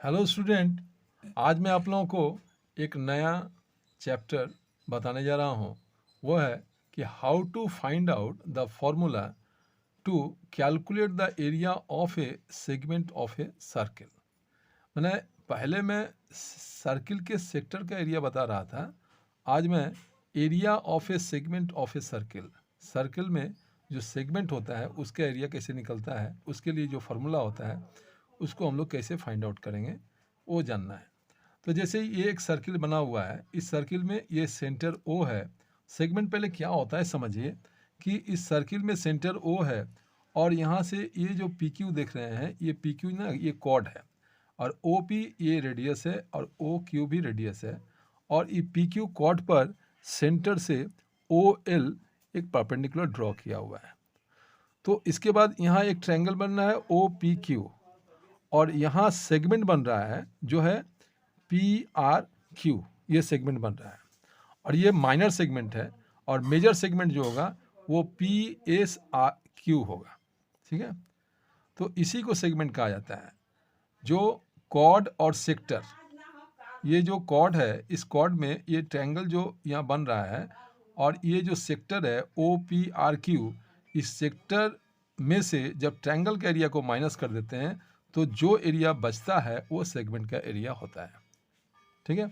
Hello student. आज मैं आप लोगों को एक नया चैप्टर बताने जा रहा हूँ। वो है कि how to find out the formula to calculate the area of a segment of a circle. मैंने पहले मैं सर्किल के सेक्टर का एरिया बता रहा था। आज मैं area of a segment of a circle, circle में जो सेगमेंट होता है उसका एरिया कैसे निकलता है, उसके लिए जो फार्मूला होता है उसको हम लोग कैसे फाइंड आउट करेंगे वो जानना है। तो जैसे ये एक सर्किल बना हुआ है, इस सर्किल में ये सेंटर ओ है। सेगमेंट पहले क्या होता है समझिए कि इस सर्किल में सेंटर ओ है और यहाँ से ये जो पी क्यू देख रहे हैं, ये पी क्यू ना ये कॉर्ड है और ओ पी ये रेडियस है और ओ क्यू भी रेडियस है और ये पी क्यू कॉर्ड पर सेंटर से ओ एल एक परपेंडिकुलर ड्रॉ किया हुआ है। तो इसके बाद यहाँ एक ट्रायंगल बन रहा है ओ पी क्यू और यहाँ सेगमेंट बन रहा है जो है पी आर क्यू, ये सेगमेंट बन रहा है और ये माइनर सेगमेंट है और मेजर सेगमेंट जो होगा वो पी एस आर क्यू होगा। ठीक है, तो इसी को सेगमेंट कहा जाता है। जो कॉर्ड और सेक्टर, ये जो कॉर्ड है, इस कॉर्ड में ये ट्रायंगल जो यहाँ बन रहा है और ये जो सेक्टर है ओ पी आर क्यू, इस सेक्टर में से जब ट्रायंगल का एरिया को माइनस कर देते हैं तो जो एरिया बचता है वो सेगमेंट का एरिया होता है। ठीक है,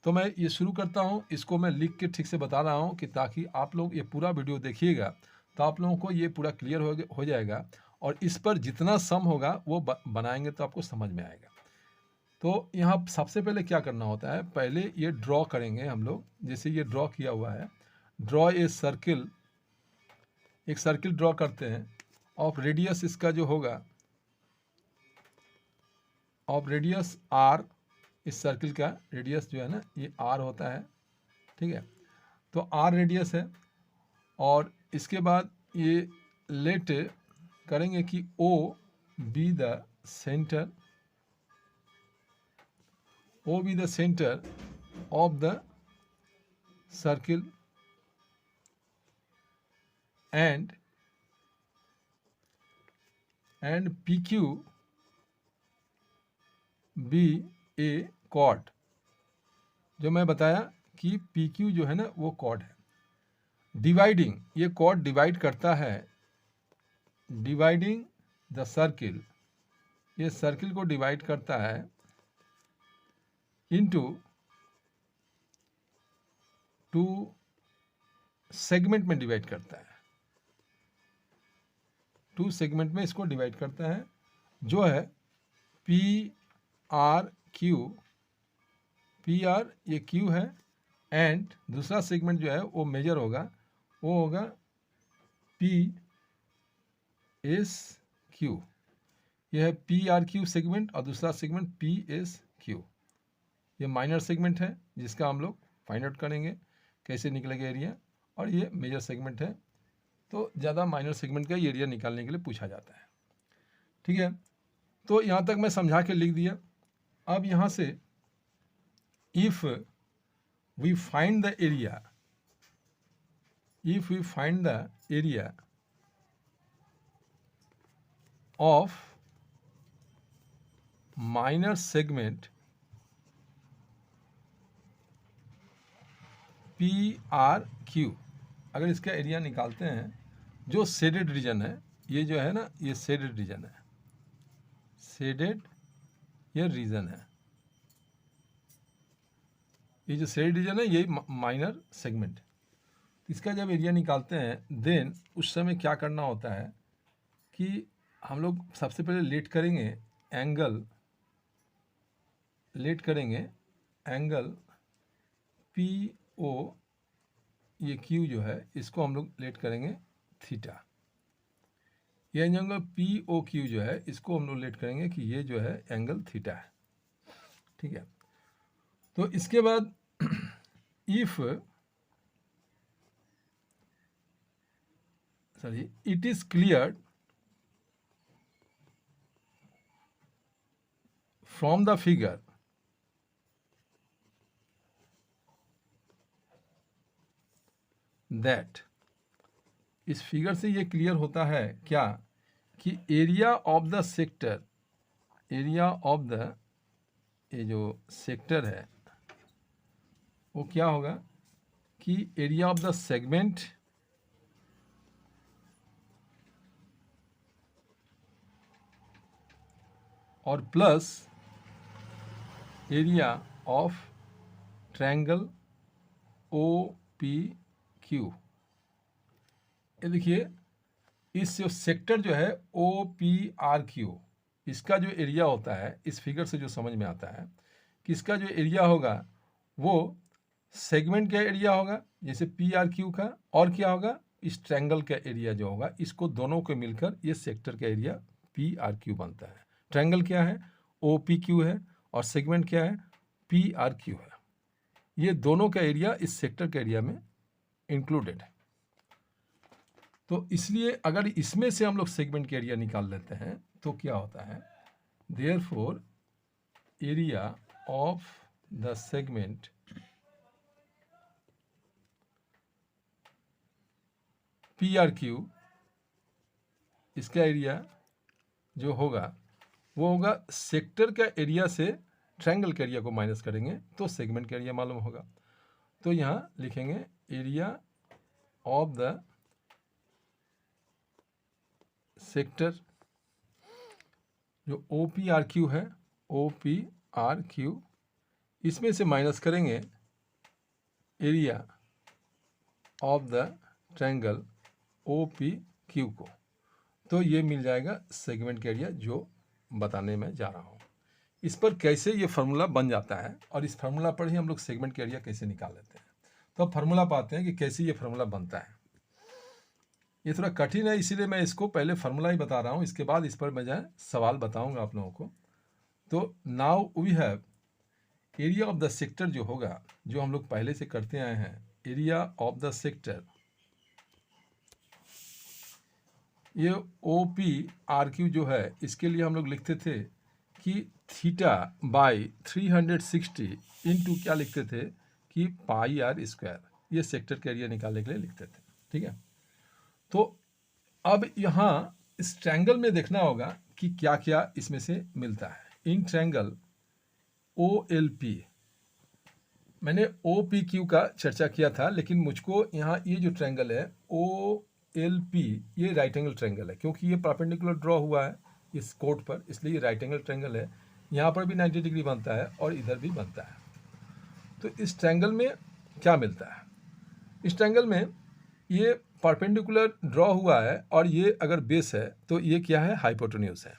तो मैं ये शुरू करता हूँ। इसको मैं लिख के ठीक से बता रहा हूँ कि ताकि आप लोग ये पूरा वीडियो देखिएगा तो आप लोगों को ये पूरा क्लियर हो जाएगा और इस पर जितना सम होगा वो बनाएंगे तो आपको समझ में आएगा। तो यहाँ सबसे पहले क्या करना होता है, पहले ये ड्रॉ करेंगे हम लोग। जैसे ये ड्रॉ किया हुआ है, ड्रॉ ए सर्किल, एक सर्किल ड्रॉ करते हैं ऑफ रेडियस इसका जो होगा ऑफ रेडियस आर, इस सर्किल का रेडियस जो है ना ये आर होता है। ठीक है, तो आर रेडियस है और इसके बाद ये लेट करेंगे कि O be the centre, O be the centre of the circle and P Q be a chord. जो मैं बताया कि पी क्यू जो है ना वो कॉर्ड है। डिवाइडिंग, ये कॉर्ड डिवाइड करता है, डिवाइडिंग द सर्किल, ये सर्किल को डिवाइड करता है इनटू टू सेगमेंट में डिवाइड करता है, टू सेगमेंट में इसको डिवाइड करता है जो है P R Q, P R ये क्यू है एंड दूसरा सेगमेंट जो है वो मेजर होगा, वो होगा पी एस क्यू। यह है पी आर क्यू सेगमेंट और दूसरा सेगमेंट पी एस क्यू। ये माइनर सेगमेंट है जिसका हम लोग फाइंड आउट करेंगे कैसे निकलेगा एरिया, और ये मेजर सेगमेंट है। तो ज़्यादा माइनर सेगमेंट का एरिया निकालने के लिए पूछा जाता है। ठीक है, तो यहाँ तक मैं समझा के लिख दिया। अब यहाँ से if we find the area, if we find the area of minor segment P R Q, अगर इसका एरिया निकालते हैं, जो शेडेड रीजन है, ये जो है ना ये शेडेड रीजन है, शेडेड ये रीजन है, ये जो शेडेड रीजन है यही माइनर सेगमेंट। इसका जब एरिया निकालते हैं देन उस समय क्या करना होता है कि हम लोग सबसे पहले लेट करेंगे एंगल, लेट करेंगे एंगल पी ओ, ये क्यू जो है इसको हम लोग लेट करेंगे थीटा। ये एंगल पी ओ क्यू जो है इसको हम लोग लेट करेंगे कि ये जो है एंगल थीटा है। ठीक है, तो इसके बाद if sorry it is clear from the figure that, इस फिगर से ये क्लियर होता है क्या कि area of the sector, area of the ये जो सेक्टर है वो क्या होगा कि एरिया ऑफ द सेगमेंट और plus area of triangle O P Q. ये देखिए, इस जो सेक्टर जो है ओ पी आर क्यू, इसका जो एरिया होता है, इस फिगर से जो समझ में आता है कि इसका जो एरिया होगा वो सेगमेंट का एरिया होगा जैसे पी आर क्यू का, और क्या होगा, इस ट्रायंगल का एरिया जो होगा, इसको दोनों को मिलकर ये सेक्टर का एरिया पी आर क्यू बनता है। ट्रायंगल क्या है, ओ पी क्यू है, और सेगमेंट क्या है, पी आर क्यू है। ये दोनों का एरिया इस सेक्टर के एरिया में इंक्लूडेड है। तो इसलिए अगर इसमें से हम लोग सेगमेंट के एरिया निकाल लेते हैं तो क्या होता है, therefore area of the segment P R Q, इसका एरिया जो होगा वो होगा सेक्टर का एरिया से ट्रायंगल के एरिया को माइनस करेंगे तो सेगमेंट का एरिया मालूम होगा। तो यहाँ लिखेंगे एरिया ऑफ द सेक्टर जो ओ पी आर क्यू है, ओ पी आर क्यू, इसमें से माइनस करेंगे area of the triangle O P Q को, तो ये मिल जाएगा सेगमेंट का एरिया जो बताने में जा रहा हूँ। इस पर कैसे ये फार्मूला बन जाता है और इस फार्मूला पर ही हम लोग सेगमेंट का एरिया कैसे निकाल लेते हैं। तो अब फार्मूला पाते हैं कि कैसे ये फार्मूला बनता है। ये थोड़ा कठिन है, इसीलिए मैं इसको पहले फार्मूला ही बता रहा हूँ, इसके बाद इस पर मैं जाए सवाल बताऊँगा आप लोगों को। तो now we have area of the sector जो होगा, जो हम लोग पहले से करते आए हैं, एरिया ऑफ द सेक्टर, ये ओ पी आर क्यू जो है, इसके लिए हम लोग लिखते थे कि थीटा बाई 360 इंटू क्या लिखते थे कि पाई आर स्क्वायर, ये सेक्टर के एरिया निकालने के लिए लिखते थे। ठीक है, तो अब यहाँ इस ट्रायंगल में देखना होगा कि क्या क्या इसमें से मिलता है। In triangle O L P, मैंने ओ पी क्यू का चर्चा किया था, लेकिन मुझको यहाँ ये जो ट्रायंगल है ओ एल पी, ये राइट एंगल ट्रायंगल है, क्योंकि ये परपेंडिकुलर ड्रॉ हुआ है इस कोड पर, इसलिए ये राइट एंगल ट्रायंगल है। यहाँ पर भी 90 डिग्री बनता है और इधर भी बनता है। तो इस ट्रायंगल में क्या मिलता है, इस ट्रायंगल में ये परपेंडिकुलर ड्रॉ हुआ है और ये अगर बेस है तो ये क्या है, हाइपोटेन्यूज है।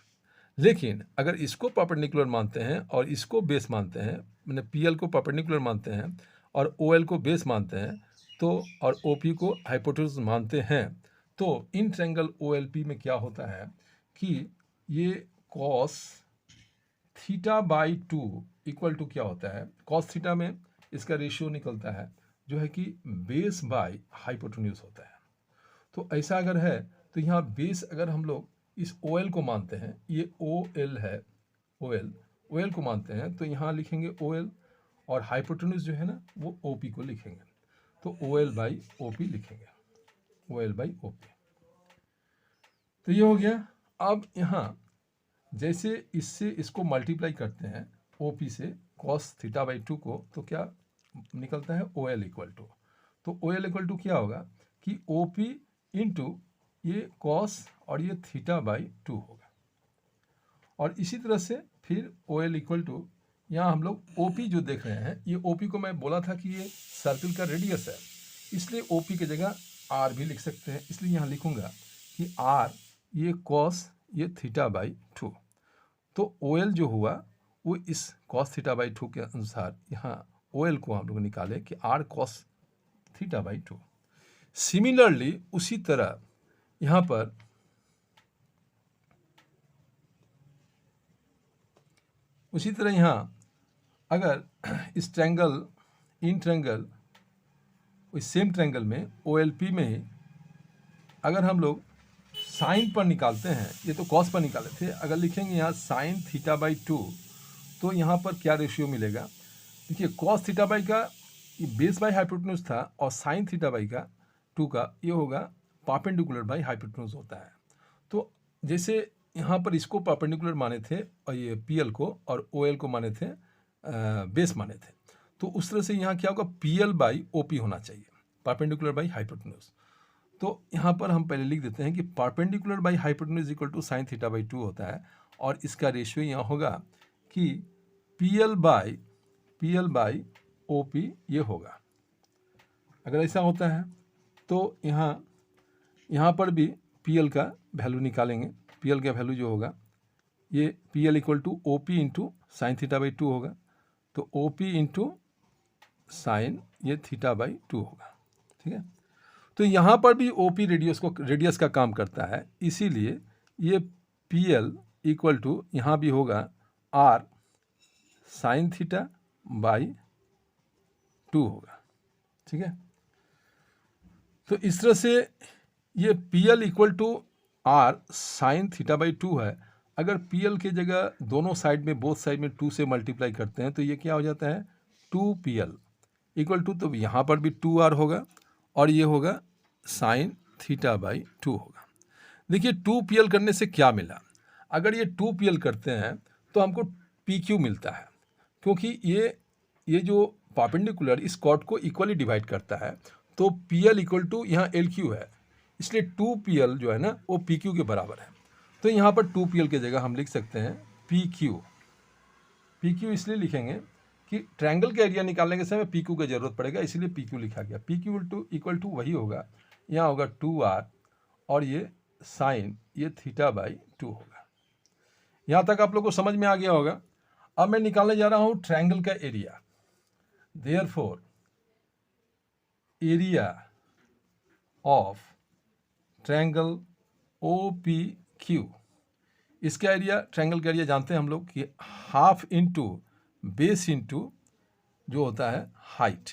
लेकिन अगर इसको परपेंडिकुलर मानते हैं और इसको बेस मानते हैं, मैंने पी एल को परपेंडिकुलर मानते हैं और ओ एल को बेस मानते हैं, तो और ओ पी को हाइपोटेन्यूज मानते हैं, तो in triangle O L P में क्या होता है कि ये cos theta by 2 equal to क्या होता है, कॉस थीटा में इसका रेशियो निकलता है जो है कि बेस बाई हाइपोटेन्यूज होता है। तो ऐसा अगर है तो यहाँ बेस अगर हम लोग इस ओ एल को मानते हैं, ये ओ एल है, ओ एल को मानते हैं, तो यहाँ लिखेंगे ओ एल, और हाइपोटेन्यूज जो है ना वो ओ पी को लिखेंगे, तो O L by O P लिखेंगे, O L by O P. तो ये हो गया। अब यहाँ जैसे इससे इसको मल्टीप्लाई करते हैं ओ पी से कॉस थीटा बाई 2 को, तो क्या निकलता है, ओ एल इक्वल टू, तो ओ एल इक्वल टू क्या होगा कि ओ पी इंटू ये कॉस और ये थीटा बाई 2 होगा। और इसी तरह से फिर ओ एल इक्वल टू, यहाँ हम लोग ओ पी जो देख रहे हैं, ये ओ पी को मैं बोला था कि ये सर्कल का रेडियस है, इसलिए ओ पी की जगह आर भी लिख सकते हैं, इसलिए यहाँ लिखूंगा कि आर ये कॉस ये थीटा बाई 2। तो ओ एल जो हुआ वो इस कॉस थीटा बाई 2 के अनुसार यहाँ ओ एल को हम लोग निकाले कि R cos theta by 2। Similarly उसी तरह यहाँ पर यहाँ अगर इस ट्रायंगल, इन ट्रायंगल, इस सेम ट्रायंगल में ओ एल पी में ही अगर हम लोग साइन पर निकालते हैं, ये तो कॉस पर निकाले थे, अगर लिखेंगे यहाँ साइन थीटा बाई 2, तो यहाँ पर क्या रेशियो मिलेगा, देखिए कॉस थीटा बाई का ये बेस बाई हाइपोटेन्यूज था और साइन थीटा बाई का 2 का ये होगा परपेंडिकुलर बाई हाइपोटेन्यूज होता है। तो जैसे यहाँ पर इसको परपेंडिकुलर माने थे और ये पी एल को, और ओ एल को माने थे बेस माने थे। तो उस तरह से यहाँ क्या होगा, PL बाई OP होना चाहिए, परपेंडिकुलर बाई हाइपोटेन्यूज। तो यहाँ पर हम पहले लिख देते हैं कि perpendicular by hypotenuse equal to sine theta by 2 होता है, और इसका रेशियो यहाँ होगा कि PL बाई OP ये होगा। अगर ऐसा होता है तो यहाँ पर भी PL का वैल्यू निकालेंगे। PL का वैल्यू जो होगा ये PL equal to OP into sine theta by 2 होगा। तो OP इंटू साइन ये थीटा बाई 2 होगा, ठीक है। तो यहाँ पर भी OP रेडियस का काम करता है, इसीलिए ये PL इक्वल टू यहाँ भी होगा R साइन थीटा बाई 2 होगा, ठीक है। तो इस तरह से ये PL equal to R sine theta by 2 है। अगर PL के जगह दोनों साइड में, बोथ साइड में 2 से मल्टीप्लाई करते हैं तो ये क्या हो जाता है 2PL इक्वल टू, तो यहाँ पर भी 2R होगा और ये होगा साइन थीटा बाई 2 होगा। देखिए 2PL करने से क्या मिला, अगर ये 2PL करते हैं तो हमको PQ मिलता है, क्योंकि ये जो परपेंडिकुलर इस कॉर्ड को इक्वली डिवाइड करता है, तो PL इक्वल टू यहाँ LQ है, इसलिए 2PL जो है ना वो PQ के बराबर है। तो यहाँ पर 2PL के जगह हम लिख सकते हैं PQ इसलिए लिखेंगे कि ट्रायंगल का एरिया निकालने के समय PQ की जरूरत पड़ेगा, इसलिए PQ लिखा गया। PQ इक्वल टू वही होगा, यहाँ होगा 2R और ये साइन ये थीटा बाई 2 होगा। यहाँ तक आप लोग को समझ में आ गया होगा। अब मैं निकालने जा रहा हूँ ट्रायंगल का area. Therefore area of triangle OPQ, इसका एरिया, ट्रायंगल का एरिया जानते हैं हम लोग कि हाफ इंटू बेस इंटू जो होता है हाइट,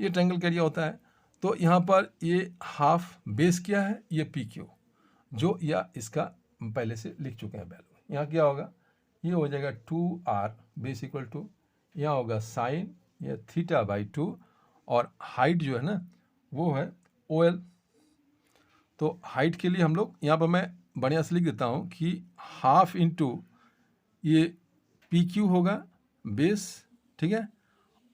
ये ट्रायंगल का एरिया होता है। तो यहाँ पर ये हाफ बेस क्या है, ये PQ जो या इसका पहले से लिख चुके हैं वैल्यू। यहाँ क्या होगा, ये हो जाएगा 2R बेस इक्वल टू, यहाँ होगा साइन ये थीटा बाई 2 और हाइट जो है ना वो है OL। तो हाइट के लिए हम लोग यहाँ पर मैं बढ़िया से लिख देता हूँ कि हाफ इंटू ये PQ होगा बेस, ठीक है,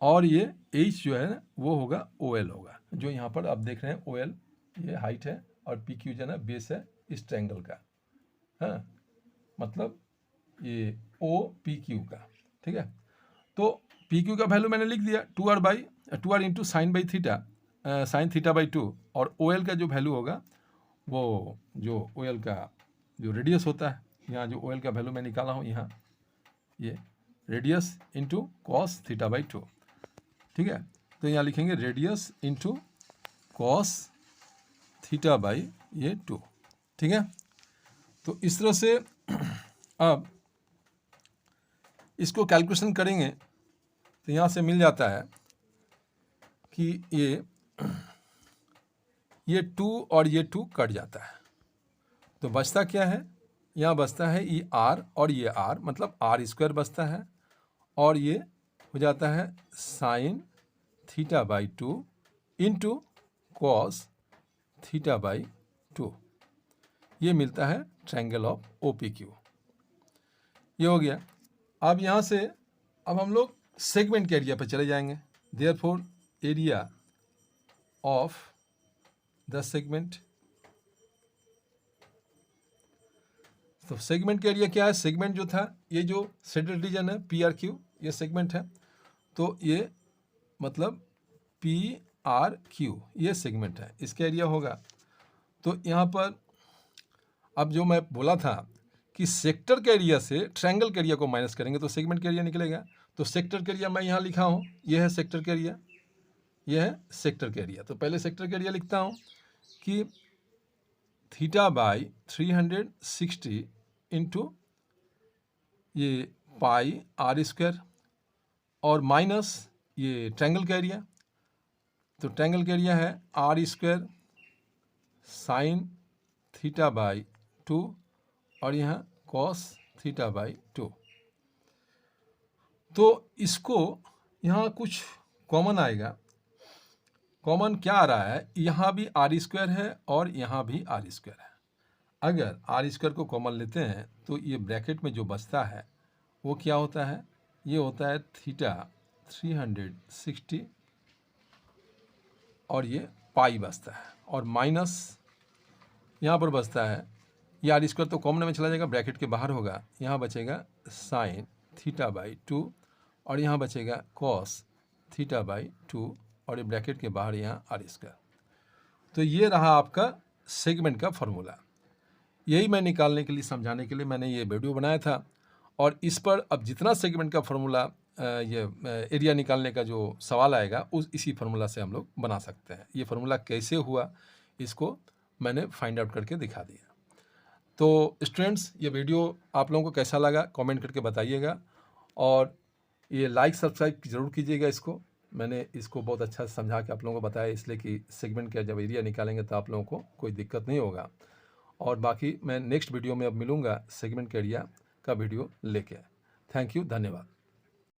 और ये H जो है ना वो होगा OL होगा, जो यहाँ पर आप देख रहे हैं OL ये हाइट है और PQ जो है ना बेस है इस ट्रायंगल का, हाँ, मतलब ये OPQ का, ठीक है। तो PQ का वैल्यू मैंने लिख दिया 2R into sine by theta, sign theta by 2, और OL का जो वैल्यू होगा वो जो OL का जो रेडियस होता है, यहाँ जो OL का वैल्यू मैं निकाला हूँ यहाँ ये radius into cos theta by 2, ठीक है। तो यहाँ लिखेंगे radius into cos theta by ये 2, ठीक है। तो इस तरह से अब इसको कैलकुलेशन करेंगे तो यहाँ से मिल जाता है कि ये 2 और ये 2 कट जाता है, तो बचता क्या है, यहाँ बचता है ये R और ये R, मतलब R² बचता है, और ये हो जाता है sign theta by 2 into cos theta by 2, ये मिलता है ट्रायंगल ऑफ OPQ। ये हो गया। अब यहाँ से अब हम लोग सेगमेंट के एरिया पर चले जाएंगे। Therefore area of the segment, तो सेगमेंट का एरिया क्या है, सेगमेंट जो था ये जो सेंट्रल रीजन है PRQ ये सेगमेंट है, तो ये मतलब PRQ ये सेगमेंट है, इसका एरिया होगा। तो यहाँ पर अब जो मैं बोला था कि सेक्टर के एरिया से ट्रायंगल के एरिया को माइनस करेंगे तो सेगमेंट का एरिया निकलेगा। तो सेक्टर के एरिया मैं यहाँ लिखा हूँ, ये है सेक्टर के एरिया, ये है सेक्टर के एरिया। तो पहले सेक्टर के एरिया लिखता हूँ कि थीटा बाई 360 इंटू ये पाई R² और माइनस ये ट्रायंगल का एरिया। तो ट्रायंगल का एरिया है R² साइन थीटा बाई 2 और यहाँ कॉस थीटा बाई 2। तो इसको यहाँ कुछ कॉमन आएगा, कॉमन क्या आ रहा है, यहाँ भी R² है और यहाँ भी R² है। अगर R² को कॉमन लेते हैं तो ये ब्रैकेट में जो बचता है वो क्या होता है, ये होता है थीटा 360 और ये पाई बचता है, और माइनस यहाँ पर बचता है, ये आर स्क्वायर तो कॉमन में चला जाएगा, ब्रैकेट के बाहर होगा, यहाँ बचेगा साइन थीटा बाई 2 और यहाँ बचेगा कॉस थीटा बाई 2 और ये ब्रैकेट के बाहर यहाँ आर स्क्वायर। तो ये रहा आपका सेगमेंट का फॉर्मूला। यही मैं निकालने के लिए, समझाने के लिए मैंने ये वीडियो बनाया था। और इस पर अब जितना सेगमेंट का फॉर्मूला, ये एरिया निकालने का जो सवाल आएगा, इसी फार्मूला से हम लोग बना सकते हैं। ये फार्मूला कैसे हुआ इसको मैंने फाइंड आउट करके दिखा दिया। तो स्टूडेंट्स, ये वीडियो आप लोगों को कैसा लगा कमेंट करके बताइएगा, और ये लाइक सब्सक्राइब ज़रूर कीजिएगा इसको। मैंने इसको बहुत अच्छा से समझा के आप लोगों को बताया, इसलिए कि सेगमेंट का जब एरिया निकालेंगे तो आप लोगों को कोई दिक्कत नहीं होगा। और बाकी मैं नेक्स्ट वीडियो में अब मिलूँगा सेगमेंट के एरिया का वीडियो लेके। थैंक यू, धन्यवाद।